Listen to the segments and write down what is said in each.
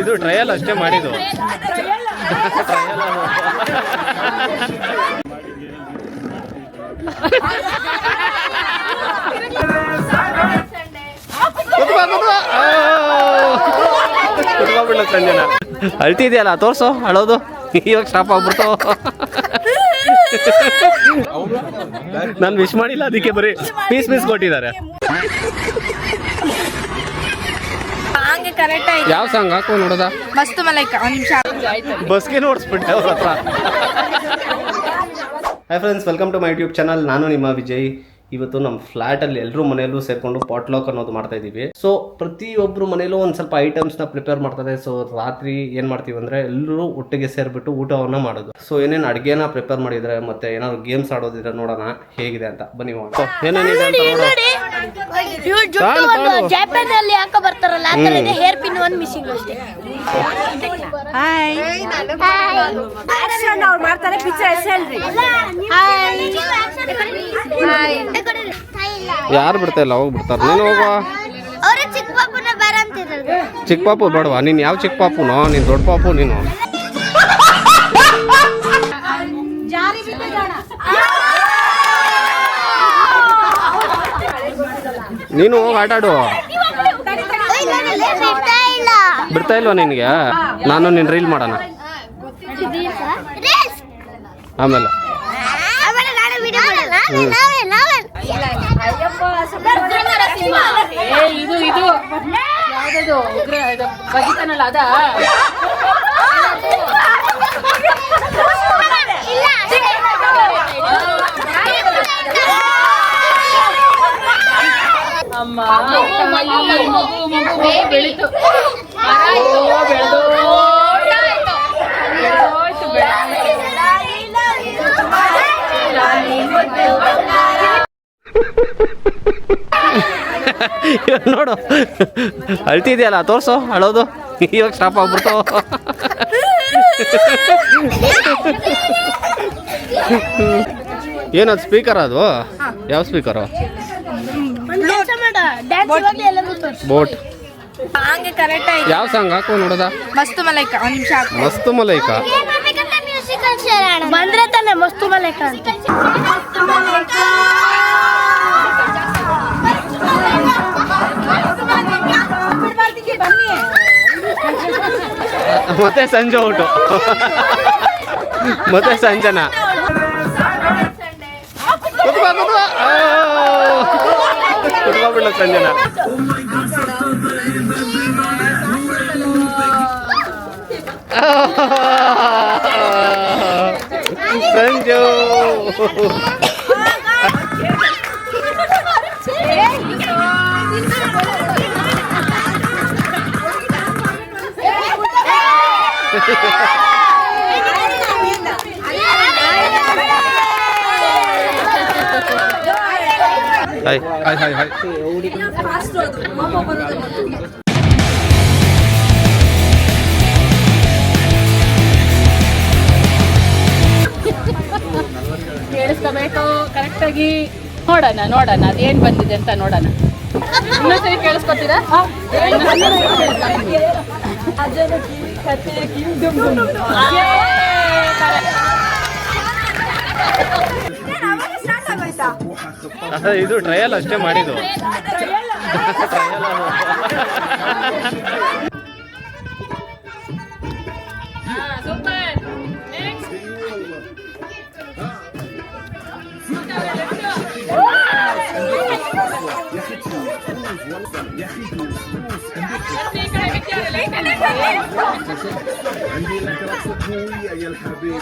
ಇದು ಟ್ರಯಲ್ ಅಷ್ಟೇ ಮಾಡಿದ್ದು. ಕುತ್ಕೊಂಡ್ಬಿಡ್ಲ ಸಂಜೆನ ಅಳ್ತಿದ್ಯಲ್ಲ ತೋರ್ಸು ಅಳೋದು ಇವಾಗ ಸ್ಟಾಪ್ ಆಗ್ಬಿಡ್ತು. ನಾನು ವಿಶ್ ಮಾಡಿಲ್ಲ ಅದಕ್ಕೆ ಬರೀ ಪೀಸ್ ಕೊಟ್ಟಿದ್ದಾರೆ. ಯಾವ ಸಾಂಗ್ ಹಾಕೋ ನೋಡೋದ? ಮಸ್ತ್ ಮಲೈಕ ಬಸ್ಗೆ ನೋಡಿಸ್ಬಿಟ್ಟೆ ಅವ್ರ ಹತ್ರ. Hi friends, welcome to my YouTube channel. ನಾನು ನಿಮ್ಮ ವಿಜಯ್. ಇವತ್ತು ನಮ್ಮ ಫ್ಲ್ಯಾಟಲ್ಲಿ ಎಲ್ಲರೂ ಮನೆಯಲ್ಲೂ ಸೇರಿಕೊಂಡು ಪಾಟ್ಲಾಕ್ ಅನ್ನೋದು ಮಾಡ್ತಾ ಇದ್ದೀವಿ. ಸೊ ಪ್ರತಿಯೊಬ್ಬರು ಮನೆಯಲ್ಲೂ ಒಂದು ಸ್ವಲ್ಪ ಐಟಮ್ಸ್ನ ಪ್ರಿಪೇರ್ ಮಾಡ್ತಾರೆ. ಸೊ ರಾತ್ರಿ ಏನು ಮಾಡ್ತೀವಿ ಅಂದರೆ ಎಲ್ಲರೂ ಒಟ್ಟಿಗೆ ಸೇರಿಬಿಟ್ಟು ಊಟವನ್ನು ಮಾಡೋದು. ಸೊ ಏನೇನು ಅಡುಗೆನ ಪ್ರಿಪೇರ್ ಮಾಡಿದರೆ ಮತ್ತು ಏನಾದ್ರು ಗೇಮ್ಸ್ ಆಡೋದಿದ್ರೆ ನೋಡೋಣ ಹೇಗಿದೆ ಅಂತ. ಬನ್ನಿ ಏನೇನಿದೆ ಅಂತ ನೋಡೋಣ. ಜಪಾನಲ್ಲಿ ಹಾಕ ಬರ್ತಾರಲ್ಲ ಆ ತರ ಇದೆ. ಹೇರ್ ಪಿನ್ ಒಂದು ಮಿಸ್ಸಿಂಗ್ ಅಷ್ಟೇ. ಹಾಯ್ ಆಕ್ಷನ್ ಅವ್ರು ಮಾಡ್ತಾರೆ. ಪಿಕ್ಚರ್ ಹೆಸರು ಹಾಯ್. ಯಾರು ಬಿಡ್ತಾ ಇಲ್ಲ, ಹೋಗ್ಬಿಡ್ತಾರೆ. ನೀನು ಹೋಗುವ. ಅವರು ಚಿಕ್ಕ ಪಾಪುನ ಬರ ಅಂತಿದ್ರು. ಚಿಕ್ಕ ಪಾಪು ಬೇಡವಾ? ನೀನು ಯಾವ ಚಿಕ್ಕ ಪಾಪುನೋ? ನೀನು ದೊಡ್ಡ ಪಾಪು. ನೀನು ಹೋಗಿ ಆಟ ಆಡು. ಬಿಡ್ತಾ ಇಲ್ವಾ ನಿನಗೆ? ನಾನು ನಿನ್ನ ರೀಲ್ ಮಾಡೋಣ ಆಮೇಲೆ. ಇದು ಯಾವ್ದು ಬಗಿತಾನಲ್ಲ ಅದ. ಅಮ್ಮ ಬೆಳೀತು ನೋಡು ಅಳ್ತಿದ್ಯಲ್ಲ ತೋರ್ಸು ಅಳೋದು ಇವಾಗ ಸ್ಟಾಪ್ ಆಗ್ಬಿಡ್ತು. ಏನದು ಸ್ಪೀಕರ್? ಅದು ಯಾವ ಸ್ಪೀಕರು? ಬೋಟ್. ಯಾವ ಸಾಂಗ್ ಹಾಕೋ ನೋಡೋದ? ಮಸ್ತ್ ಮಲೈಕ. ಮಸ್ತ್ ಮಲೈಕ ಬಂದ್ರೆ ತಾನೆ ಮಸ್ತ್ ಮಲೈಕ ಅಂತ. ಮತ್ತೆ ಸಂಜೆ ಔಟು. ಮತ್ತೆ ಸಂಜನಾ ಕುತ್ಕೊಂಡ್ಬಿಡ್ಲ Sanjana. Sanju hi hi hi hi. ಕೇಳಿಸ್ಕೋಬೇಕು ಕರೆಕ್ಟಾಗಿ. ನೋಡೋಣ ಅದೇನು ಬಂದಿದೆ ಅಂತ ನೋಡೋಣ. ಇನ್ನೊಂದ್ಸರಿ ಕೇಳಿಸ್ಕೊತೀರಾ? ಇದು ಟ್ರಯಲ್ ಅಷ್ಟೇ ಮಾಡಿದ್ದು. عندي لك رقصة قوية يا الحبيب.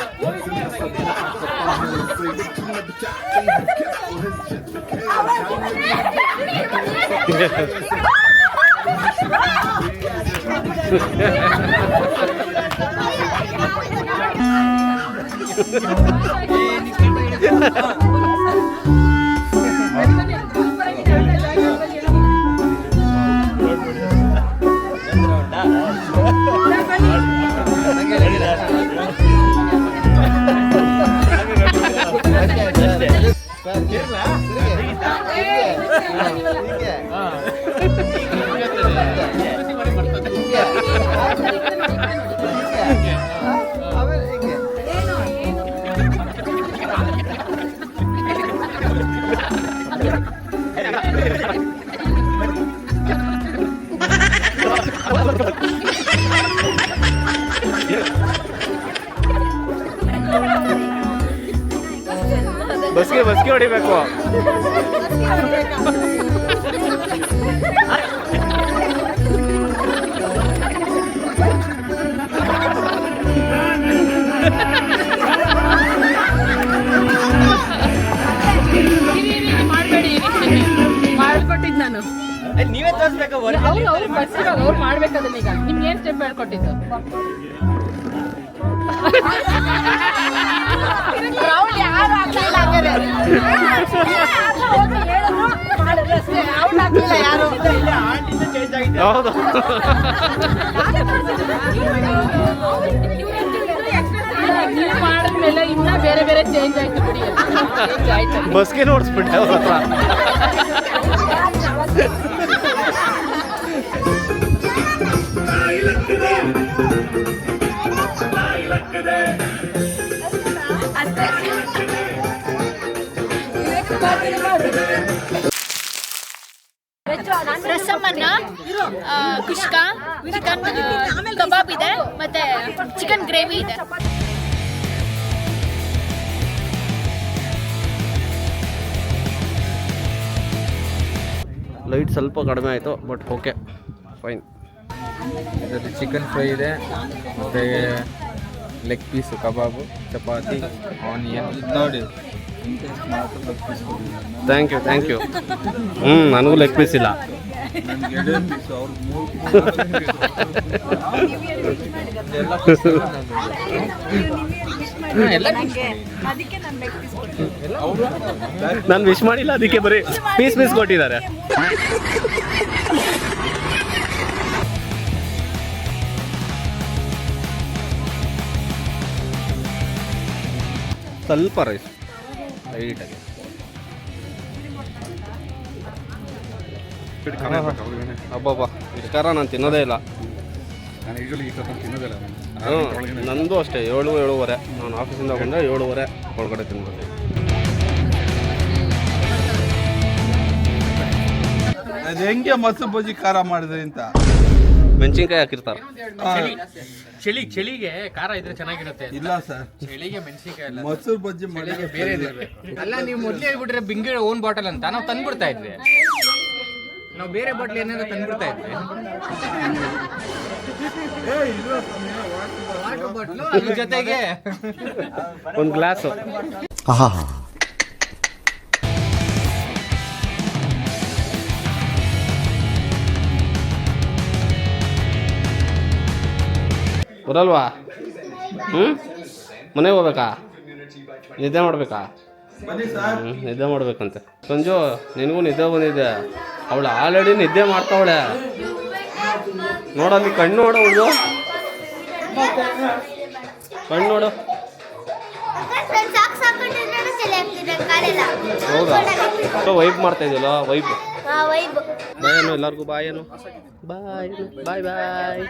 ಬಸ್ಗೆ ಹೊಡಿಬೇಕು. ಮಾಡ್ಕೊಟ್ಟಿದ್ ನಾನು ನೀವೇ ತೋರಿಸ್ಬೇಕು. ಅವ್ರು ಬರ್ಸಿರೋದು ಅವ್ರು ಮಾಡ್ಬೇಕದನ್ನ. ಈಗ ನಿಮ್ಗೆ ಏನ್ ಸ್ಟೆಪ್ ಹೇಳ್ಕೊಟ್ಟಿದ್ದು? ರೌಂಡ್ ಯಾರು ಆಗ್ಲಿಲ್ಲ ಹಂಗಾರೆ. ರೌಂಡ್ ಆಗ್ಲಿಲ್ಲ ಯಾರು. ಹೌದು. ನೀವು ಮಾಡಿದ್ಮೇಲೆ ಇನ್ನ ಬೇರೆ ಬೇರೆ ಚೇಂಜ್ ಆಯ್ತು ಬಿಡಿ. ಆಯ್ತು ಬಸ್ಗೆ ನೋಡಿಸ್ಬಿಟ್ಟೆ ಅವ್ರ ಹತ್ರ. ರಸಮನ್ನ, ಕುಷ್ಕ, ಚಿಕನ್ ಕಬಾಬ್ ಇದೆ, ಮತ್ತೆ ಚಿಕನ್ ಗ್ರೇವಿ ಇದೆ. ಲೈಟ್ ಸ್ವಲ್ಪ ಕಡಿಮೆ ಆಯಿತು, ಬಟ್ ಓಕೆ ಫೈನ್. ಇದರಲ್ಲಿ ಚಿಕನ್ ಫ್ರೈ ಇದೆ, ಮತ್ತು leg piece kebab, chapati, onion ನೋಡಿ. Thank you. ನನಗೂ ಲೆಗ್ ಪೀಸ್ ಇಲ್ಲ. ನಾನು ವಿಶ್ ಮಾಡಿಲ್ಲ, ಅದಕ್ಕೆ ಬರೀ ಪೀಸ್ ಕೊಟ್ಟಿದ್ದಾರೆ. ಸ್ವಲ್ಪ ರೈಸ್ ಲೈಟಾಗಿ. ಅಬ್ಬಬ್ಬ, ಇಷ್ಟು ಖಾರ ನಾನು ತಿನ್ನೋದೇ ಇಲ್ಲ. ನಾನು ಯೂಶಲಿ ಇಷ್ಟೊಂದು ತಿನ್ನೋದಿಲ್ಲ. ನಂದು ಅಷ್ಟೇ 7-7:30. ನಾನು ಆಫೀಸಿಂದ ಬಂದರೆ 7:30 ಒಳಗಡೆ ತಿನ್ಬೋದು. ಅದು ಹೆಂಗೆ ಮೊಸರು ಬಜ್ಜಿ ಖಾರ ಮಾಡಿದ್ರಿ ಅಂತ ಮೆಣಸಿನ್ಕಾಯಿ ಹಾಕಿರ್ತಾರೆ. ಚಳಿಗೆ ಖಾರ ಇದ್ರೆ ಚೆನ್ನಾಗಿರುತ್ತೆ. ಇಲ್ಲ ಸರ್, ಚಳಿಗೆ ಮೆಣಸಿನಕಾಯಿ ಅಲ್ಲ, ಮೊಸರು ಬಜ್ಜಿ ಮಾಡಿದ್ರೆ ಬೇರೆ ಇದಿರ್ಬೇಕು. ಅಲ್ಲ, ನೀವು ಮೊದಲೇ ಹೇಳ್ಬಿಟ್ರೆ ಬಿಂಗೆ ಓನ್ ಬಾಟಲ್ ಅಂತ ನಾವು ತಂದ್ಬಿಡ್ತಾ ಇದ್ವಿ. ನಾವು ಬೇರೆ ಬಾಟ್ಲ್ ಏನಾದ್ರು ತಂದ್ಬಿಡ್ತಾ ಇದ್ವಿ. ವಾಟರ್ ಬಾಟ್ಲು ಅದ್ರ ಜೊತೆಗೆ ಒಂದು ಗ್ಲಾಸು. ಬರಲ್ವಾ? ಮನೆಗೆ ಹೋಗ್ಬೇಕಾ? ನಿದ್ದೆ ಮಾಡಬೇಕಾ? ನಿದ್ದೆ ಮಾಡ್ಬೇಕಂತೆ. ಸಂಜು, ನಿನಗೂ ನಿದ್ದೆ ಬಂದಿದೆ. ಅವಳು ಆಲ್ರೆಡಿ ನಿದ್ದೆ ಮಾಡ್ತಾವಳೆ. ನೋಡಲ್ಲಿ ಕಣ್ಣು ನೋಡು, ಅವಳು ಕಣ್ಣು ನೋಡು. ಹೌದಾ? ವೈಬ್ ಮಾಡ್ತಾ ಇದೆಯಲ್ಲ, ವೈಬ್. ಬಾಯ್ ಏನು ಎಲ್ಲರಿಗೂ, ಬಾಯ್ ಏನು, ಬಾಯ್ ಬಾಯ್ ಬಾಯ್.